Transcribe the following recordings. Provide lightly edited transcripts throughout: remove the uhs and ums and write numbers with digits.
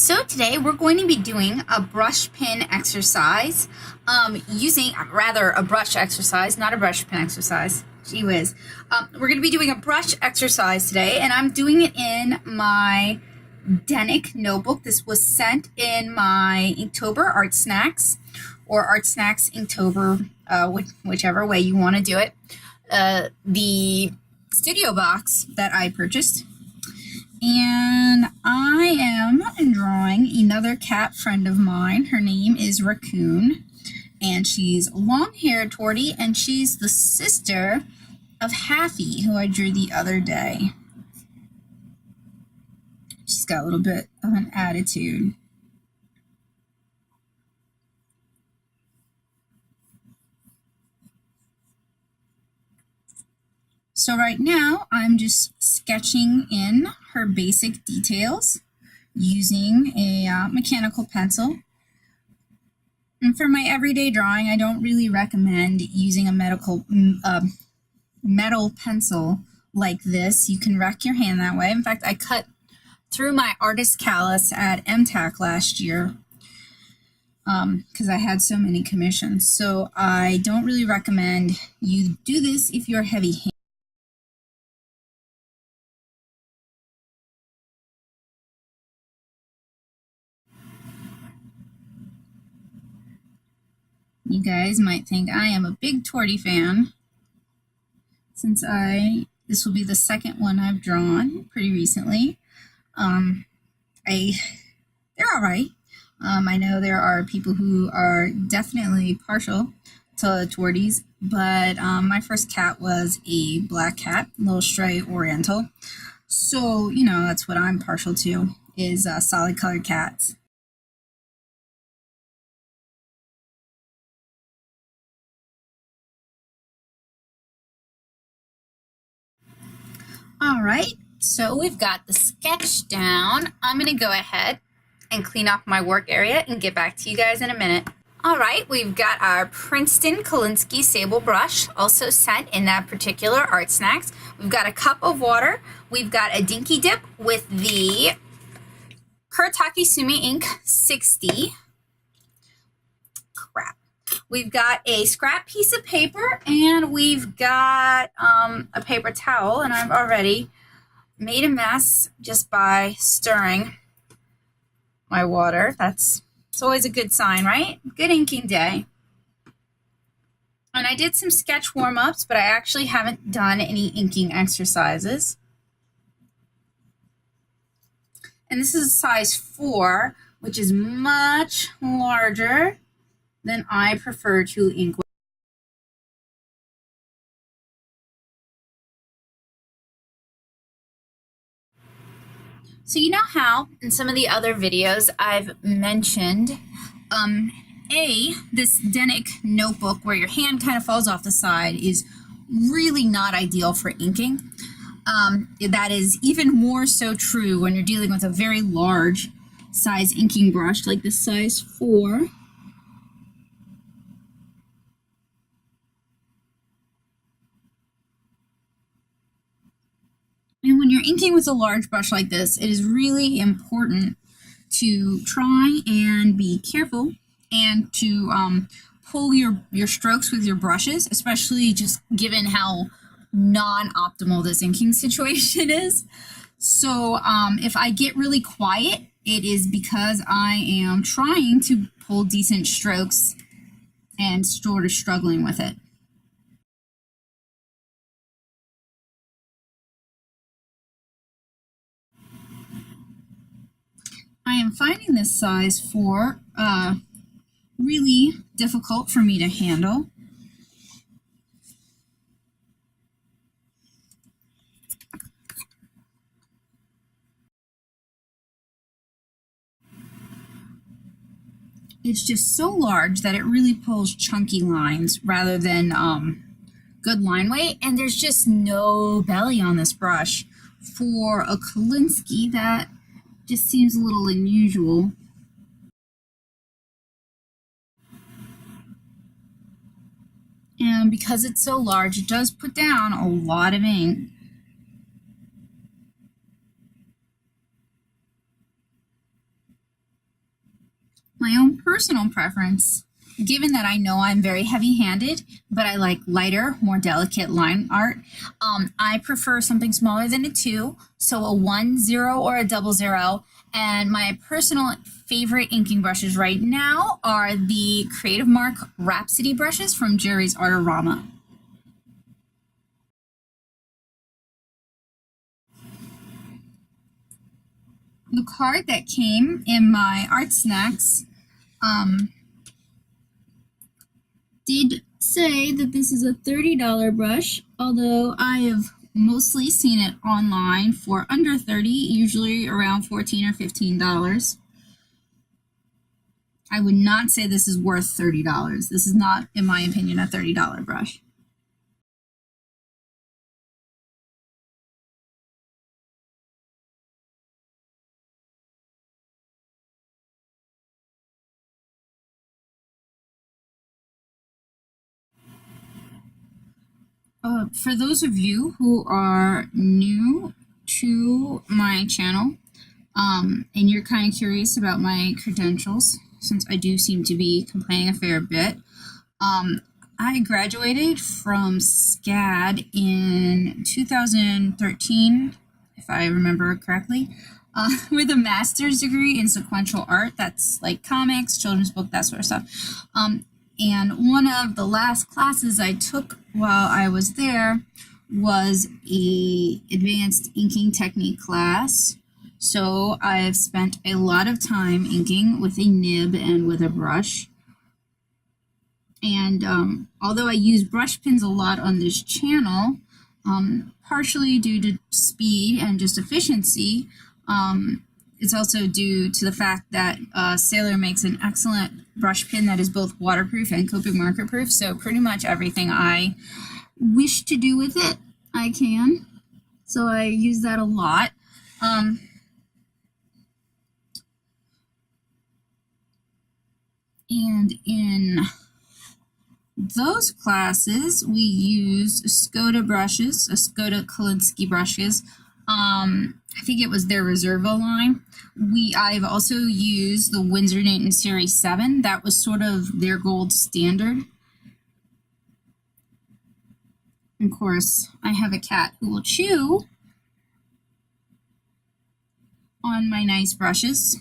So today we're going to be doing a brush pin exercise using a brush exercise, not a brush pin exercise. Gee whiz. We're going to be doing a brush exercise today, and I'm doing it in my Denic notebook. This was sent in my Inktober ArtSnacks or ArtSnacks Inktober, whichever way you want to do it. The studio box that I purchased. And I am drawing another cat friend of mine. Her name is Raccoon, and she's a long-haired tortie, and she's the sister of Haffy, who I drew the other day. She's got a little bit of an attitude. So right now, I'm just sketching in her basic details using a mechanical pencil. And for my everyday drawing, I don't really recommend using a metal pencil like this. You can wreck your hand that way. In fact, I cut through my artist callus at MTAC last year because I had so many commissions. So I don't really recommend you do this if you're heavy-handed. You guys might think I am a big tortie fan, since this will be the second one I've drawn pretty recently. They're all right. I know there are people who are definitely partial to torties, but my first cat was a black cat, a little stray oriental. So, you know, that's what I'm partial to, is solid colored cats. All right, so we've got the sketch down. I'm going to go ahead and clean off my work area and get back to you guys in a minute. All right, we've got our Princeton Kolinsky sable brush, also sent in that particular ArtSnacks. We've got a cup of water. We've got a dinky dip with the Kuretake Sumi Ink 60. Crap. We've got a scrap piece of paper, and we've got a paper towel, and I've already made a mess just by stirring my water. It's always a good sign, right? Good inking day. And I did some sketch warm-ups, but I actually haven't done any inking exercises. And this is a size 4, which is much larger than I prefer to ink with. So you know how in some of the other videos I've mentioned this Denic notebook where your hand kind of falls off the side is really not ideal for inking. That is even more so true when you're dealing with a very large size inking brush like this size 4. And when you're inking with a large brush like this, it is really important to try and be careful and to pull your strokes with your brushes, especially just given how non-optimal this inking situation is. So if I get really quiet, it is because I am trying to pull decent strokes and sort of struggling with it. I am finding this size 4 really difficult for me to handle. It's just so large that it really pulls chunky lines rather than good line weight, and there's just no belly on this brush. For a Kolinsky, that just seems a little unusual. And because it's so large, it does put down a lot of ink. My own personal preference, given that I know I'm very heavy-handed, but I like lighter, more delicate line art, I prefer something smaller than a 2, so a 1, 0, or a 00. And my personal favorite inking brushes right now are the Creative Mark Rhapsody brushes from Jerry's Artorama. The card that came in my ArtSnacks did say that this is a $30 brush, although I have mostly seen it online for under $30, usually around $14 or $15. I would not say this is worth $30. This is not, in my opinion, a $30 brush. For those of you who are new to my channel, and you're kind of curious about my credentials, since I do seem to be complaining a fair bit, I graduated from SCAD in 2013, if I remember correctly, with a master's degree in sequential art. That's like comics, children's book, that sort of stuff. And one of the last classes I took while I was there was a advanced inking technique class. So I've spent a lot of time inking with a nib and with a brush. And although I use brush pens a lot on this channel, partially due to speed and just efficiency, it's also due to the fact that Sailor makes an excellent brush pen that is both waterproof and Copic marker proof. So pretty much everything I wish to do with it, I can. So I use that a lot. And in those classes, we used Skoda brushes, Skoda Kolinsky brushes. I think it was their Reserva line. I've also used the Winsor Newton Series 7. That was sort of their gold standard. Of course, I have a cat who will chew on my nice brushes.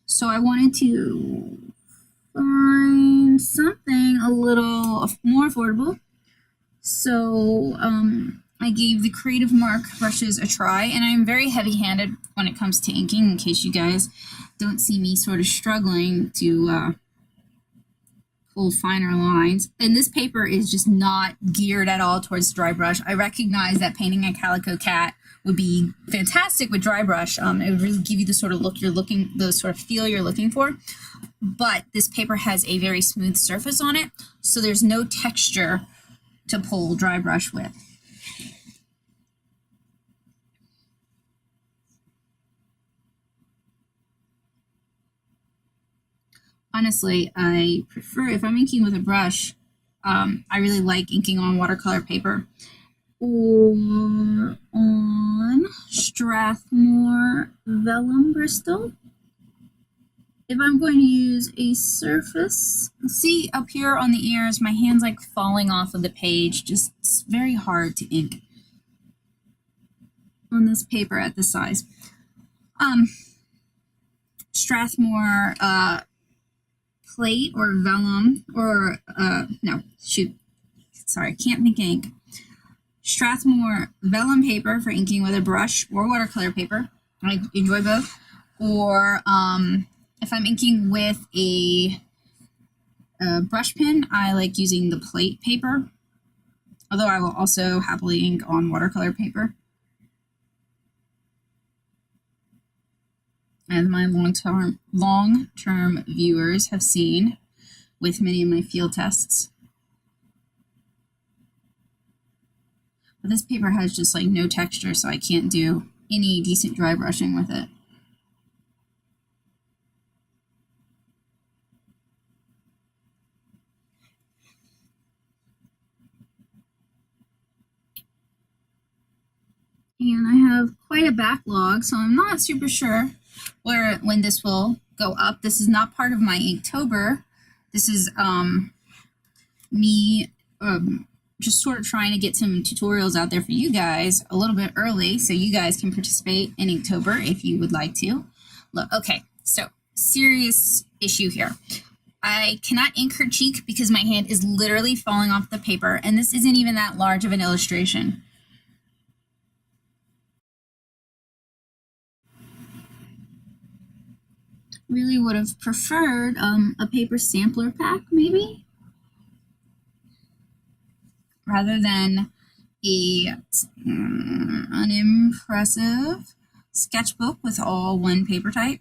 So I wanted to find something a little more affordable. So I gave the Creative Mark brushes a try, and I'm very heavy-handed when it comes to inking, in case you guys don't see me sort of struggling to pull finer lines. And this paper is just not geared at all towards dry brush. I recognize that painting a calico cat would be fantastic with dry brush. It would really give you the sort of look you're looking, the sort of feel you're looking for. But this paper has a very smooth surface on it, so there's no texture to pull dry brush with. Honestly, I prefer, if I'm inking with a brush, I really like inking on watercolor paper or on Strathmore vellum Bristol. If I'm going to use a surface, see up here on the ears, my hand's like falling off of the page. Just, it's very hard to ink on this paper at this size. Strathmore plate or vellum, or no, shoot, sorry, can't think ink. Strathmore vellum paper for inking with a brush or watercolor paper. I enjoy both. Or if I'm inking with a brush pen, I like using the plate paper, although I will also happily ink on watercolor paper. As my long-term viewers have seen with many of my field tests. But this paper has just like no texture, so I can't do any decent dry brushing with it. And I have quite a backlog, so I'm not super sure when this will go up. This is not part of my Inktober. This is me just sort of trying to get some tutorials out there for you guys a little bit early so you guys can participate in Inktober if you would like to. Look, okay, so serious issue here. I cannot ink her cheek because my hand is literally falling off the paper, and this isn't even that large of an illustration. Really would have preferred a paper sampler pack, maybe, rather than an unimpressive sketchbook with all one paper type.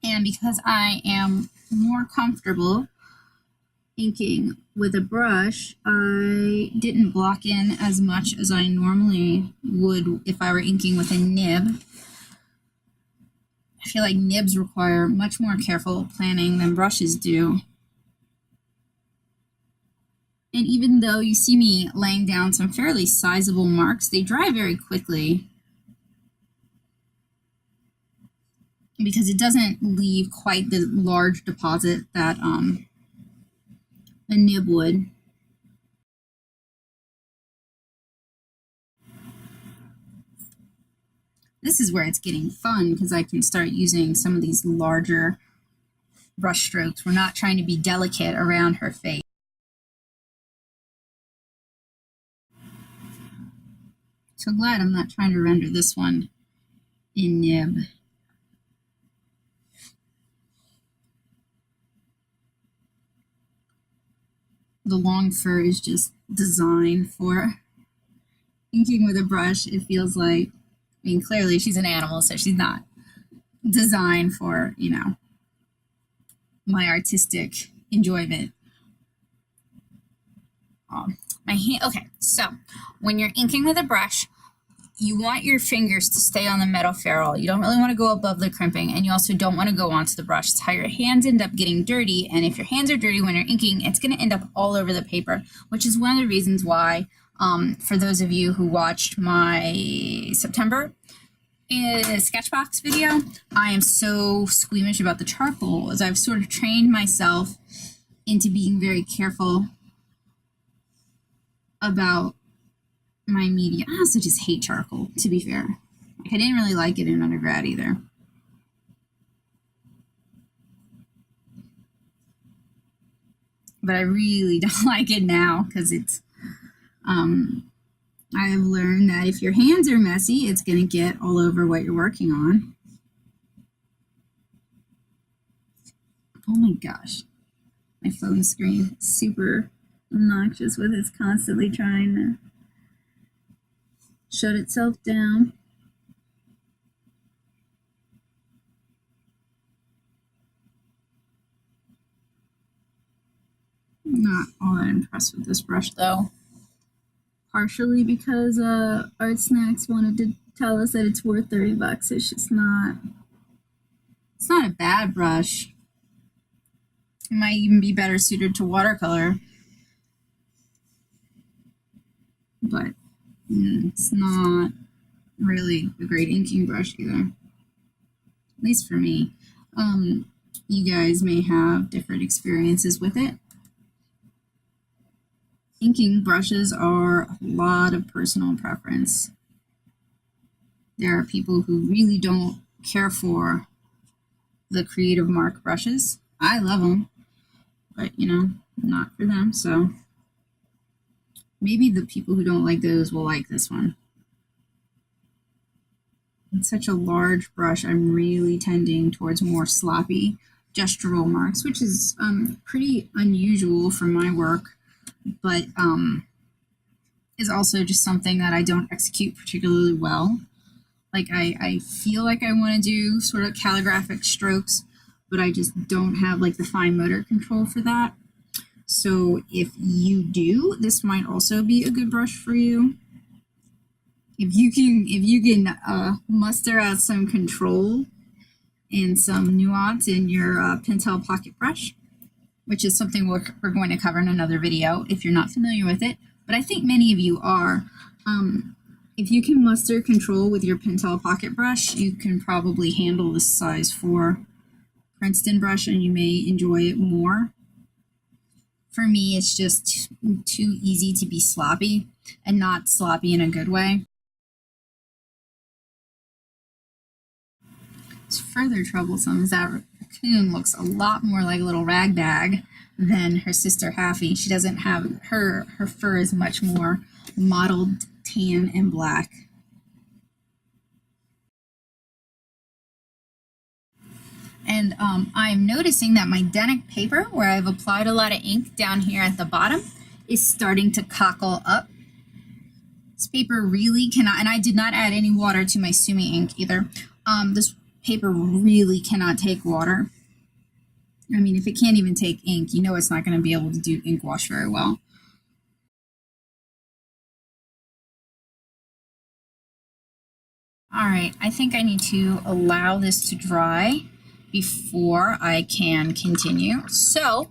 And because I am more comfortable inking with a brush, I didn't block in as much as I normally would if I were inking with a nib. I feel like nibs require much more careful planning than brushes do. And even though you see me laying down some fairly sizable marks, they dry very quickly because it doesn't leave quite the large deposit that a nib would. This is where it's getting fun because I can start using some of these larger brush strokes. We're not trying to be delicate around her face. So glad I'm not trying to render this one in nib. The long fur is just designed for inking with a brush. It feels like, I mean, clearly she's an animal, so she's not designed for, you know, my artistic enjoyment. My hand. Okay, so when you're inking with a brush, you want your fingers to stay on the metal ferrule. You don't really want to go above the crimping, and you also don't want to go onto the brush. It's how your hands end up getting dirty, and if your hands are dirty when you're inking, it's going to end up all over the paper, which is one of the reasons why, for those of you who watched my September Sketchbox video, I am so squeamish about the charcoal, as I've sort of trained myself into being very careful about my media. I also just hate charcoal, to be fair. Like, I didn't really like it in undergrad either. But I really don't like it now because it's, I have learned that if your hands are messy, it's going to get all over what you're working on. Oh my gosh. My phone screen is super obnoxious with it's constantly trying to shut itself down. Not all that impressed with this brush though. Partially because ArtSnacks wanted to tell us that it's worth 30 bucks. It's just not. It's not a bad brush. It might even be better suited to watercolor. But it's not really a great inking brush either. At least for me. You guys may have different experiences with it. Inking brushes are a lot of personal preference. There are people who really don't care for the Creative Mark brushes. I love them, but you know, not for them. So maybe the people who don't like those will like this one. It's such a large brush, I'm really tending towards more sloppy gestural marks, which is pretty unusual for my work, but is also just something that I don't execute particularly well. Like I feel like I want to do sort of calligraphic strokes, but I just don't have like the fine motor control for that. So if you do, this might also be a good brush for you. If you can muster out some control and some nuance in your Pentel pocket brush, which is something we're going to cover in another video if you're not familiar with it, but I think many of you are. If you can muster control with your Pentel pocket brush, you can probably handle the size 4 Princeton brush and you may enjoy it more. For me, it's just too easy to be sloppy, and not sloppy in a good way. What's further troublesome is that Raccoon looks a lot more like a little rag bag than her sister Haffy. She doesn't have, her fur is much more mottled tan and black. And I'm noticing that my Denic paper, where I've applied a lot of ink down here at the bottom, is starting to cockle up. This paper really cannot, and I did not add any water to my Sumi ink either. This paper really cannot take water. I mean, if it can't even take ink, you know it's not going to be able to do ink wash very well. All right, I think I need to allow this to dry before I can continue. So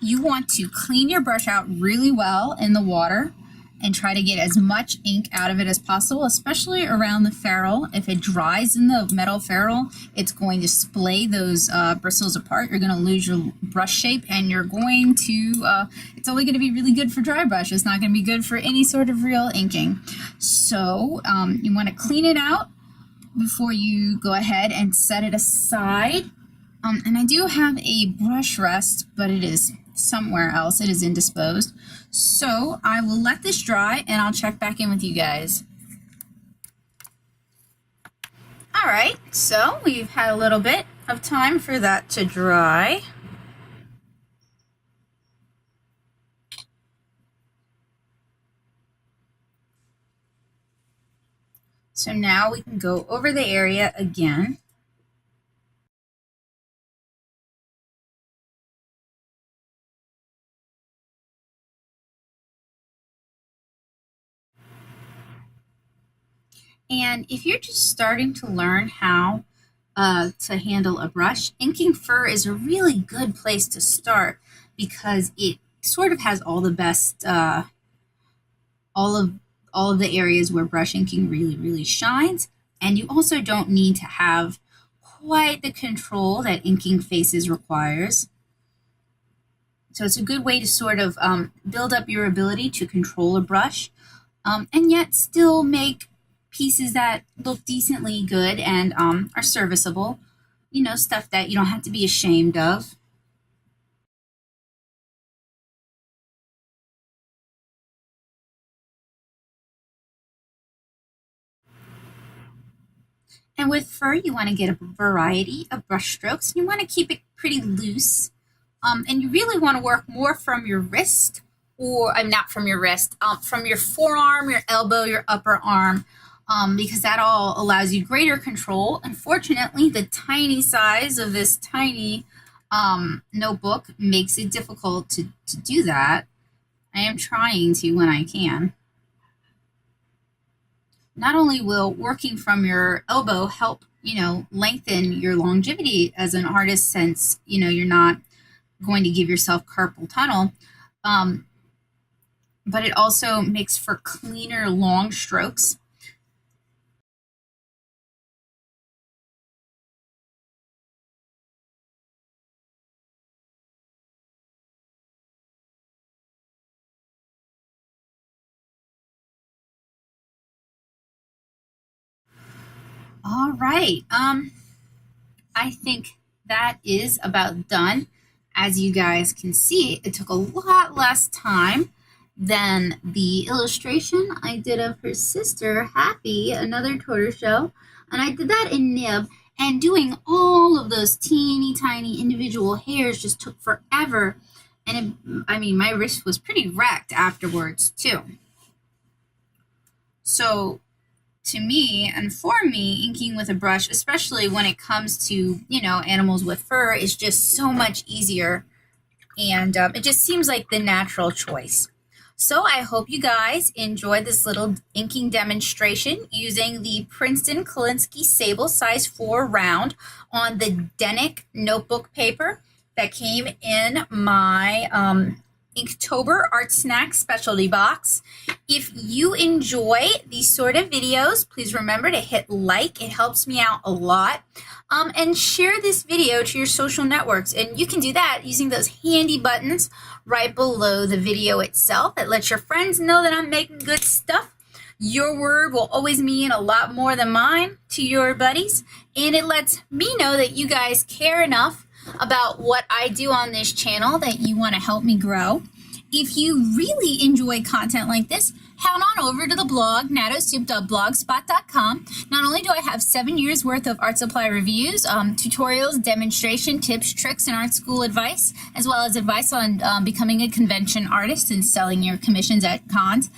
you want to clean your brush out really well in the water and try to get as much ink out of it as possible, especially around the ferrule. If it dries in the metal ferrule, it's going to splay those bristles apart. You're going to lose your brush shape, and you're going to, it's only going to be really good for dry brush. It's not going to be good for any sort of real inking. So you want to clean it out before you go ahead and set it aside. And I do have a brush rest, but it is somewhere else. It is indisposed. So I will let this dry and I'll check back in with you guys. All right, so we've had a little bit of time for that to dry. So now we can go over the area again. And if you're just starting to learn how to handle a brush, inking fur is a really good place to start because it sort of has all the best, all of the areas where brush inking really shines. And you also don't need to have quite the control that inking faces requires. So it's a good way to sort of build up your ability to control a brush and yet still make pieces that look decently good and are serviceable. You know, stuff that you don't have to be ashamed of. And with fur, you want to get a variety of brush strokes. You want to keep it pretty loose. And you really want to work more from your wrist, or not from your wrist, from your forearm, your elbow, your upper arm, because that all allows you greater control. Unfortunately, the tiny size of this tiny notebook makes it difficult to do that. I am trying to when I can. Not only will working from your elbow help, you know, lengthen your longevity as an artist, since, you know, you're not going to give yourself carpal tunnel, but it also makes for cleaner long strokes. All right. I think that is about done. As you guys can see, it took a lot less time than the illustration I did of her sister, Happy, another tortoiseshell. And I did that in nib, and doing all of those teeny tiny individual hairs just took forever. And I mean, my wrist was pretty wrecked afterwards too. So to me and for me, inking with a brush, especially when it comes to, you know, animals with fur, is just so much easier, and it just seems like the natural choice. So I hope you guys enjoyed this little inking demonstration using the Princeton Kolinsky Sable size 4 round on the Denic notebook paper that came in my Inktober Art Snack Specialty Box. If you enjoy these sort of videos, please remember to hit like. It helps me out a lot. And share this video to your social networks. And you can do that using those handy buttons right below the video itself that lets your friends know that I'm making good stuff. Your word will always mean a lot more than mine to your buddies. And it lets me know that you guys care enough about what I do on this channel that you want to help me grow. If you really enjoy content like this, head on over to the blog, nattosoup.blogspot.com. Not only do I have 7 years worth of art supply reviews, tutorials, demonstration, tips, tricks, and art school advice, as well as advice on becoming a convention artist and selling your commissions at cons.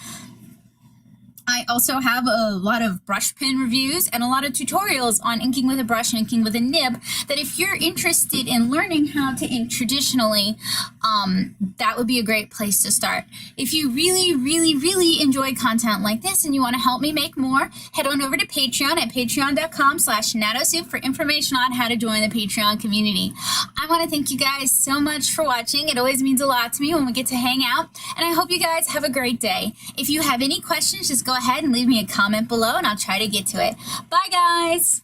I also have a lot of brush pen reviews and a lot of tutorials on inking with a brush and inking with a nib that if you're interested in learning how to ink traditionally, that would be a great place to start. If you really enjoy content like this and you want to help me make more, head on over to Patreon at patreon.com/nattosoup for information on how to join the Patreon community. I want to thank you guys so much for watching. It always means a lot to me when we get to hang out, and I hope you guys have a great day. If you have any questions, just go ahead and leave me a comment below and I'll try to get to it. Bye guys!